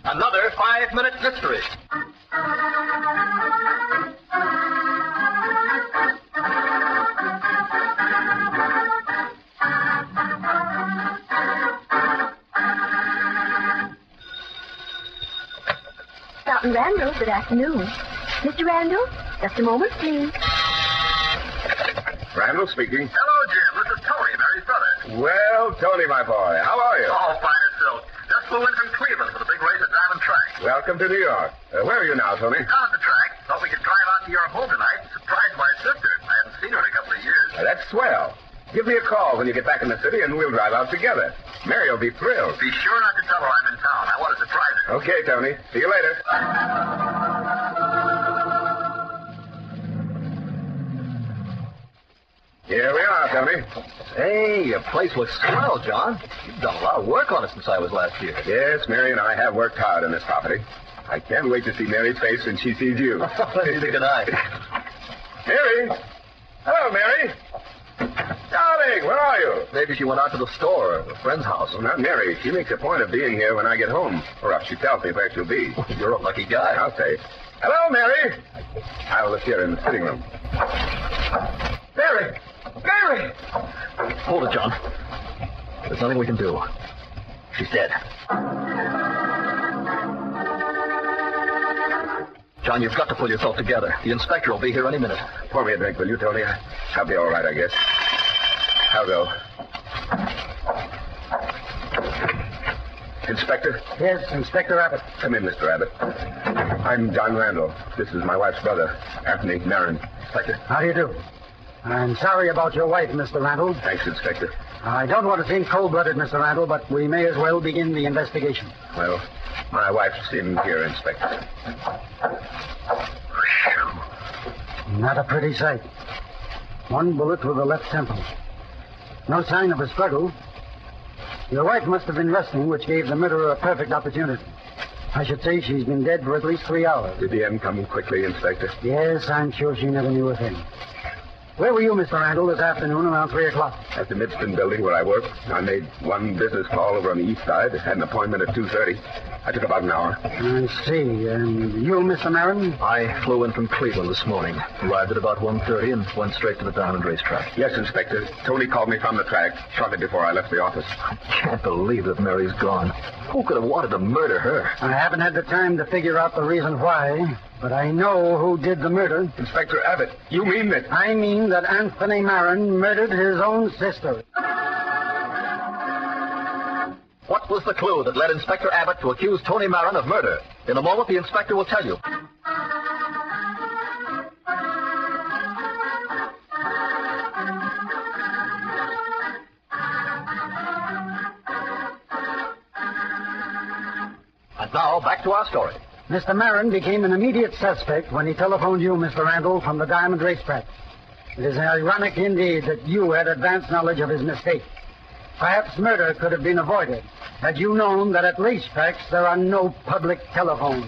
Another 5-minute mystery. Fountain Randall, good afternoon. Mr. Randall, just a moment, please. Randall speaking. Hello, Jim. This is Tony, Mary's brother. Well, Tony, my boy, how are you? Oh, fine as silk. Just flew in from Cleveland for the big race at Diamond Track. Welcome to New York. Where are you now, Tony? Down at the track. Thought we could drive out to your home tonight and surprise my sister. I haven't seen her in a couple of years. That's swell. Give me a call when you get back in the city, and we'll drive out together. Mary will be thrilled. Be sure not to tell her I'm in town. I want to surprise her. Okay, Tony. See you later. Here we are, Tony. Hey, your place looks swell, John. You've done a lot of work on it since I was last here. Yes, Mary and I have worked hard on this property. I can't wait to see Mary's face when she sees you. Neither can I. Mary! Hello, Mary! Darling, where are you? Maybe she went out to the store or a friend's house. Well, not Mary. She makes a point of being here when I get home. Or else she tells me where she'll be. You're a lucky guy. I'll say. Hello, Mary. I'll appear in the sitting room. Mary! Mary! Hold it, John. There's nothing we can do. She's dead. John, you've got to pull yourself together. The inspector will be here any minute. Pour me a drink, will you, Tony? I'll be all right, I guess. I'll go. Inspector? Yes, Inspector Abbott. Come in, Mr. Abbott. I'm John Randall. This is my wife's brother, Anthony Marin. Inspector? How do you do? I'm sorry about your wife, Mr. Randall. Thanks, Inspector. I don't want to seem cold-blooded, Mr. Randall, but we may as well begin the investigation. Well, my wife's in here, Inspector. Not a pretty sight. One bullet through the left temple. No sign of a struggle. Your wife must have been resting, which gave the murderer a perfect opportunity. I should say she's been dead for at least 3 hours. Did the end come quickly, Inspector? Yes, I'm sure she never knew a thing. Where were you, Mr. Randall, this afternoon around 3 o'clock? At the Midston building where I work. I made one business call over on the east side. Had an appointment at 2:30. I took about an hour. I see. And you, Mr. Marin? I flew in from Cleveland this morning. Arrived at about 1:30 and went straight to the Diamond Racetrack. Yes, Inspector. Tony called me from the track shortly before I left the office. I can't believe that Mary's gone. Who could have wanted to murder her? I haven't had the time to figure out the reason why, but I know who did the murder. Inspector Abbott, you mean that... I mean that Anthony Marin murdered his own sister. What was the clue that led Inspector Abbott to accuse Tony Marin of murder? In a moment, the inspector will tell you. And now, back to our story. Mr. Marin became an immediate suspect when he telephoned you, Mr. Randall, from the Diamond Racetrack. It is ironic indeed that you had advance knowledge of his mistake. Perhaps murder could have been avoided had you known that at racetracks there are no public telephones.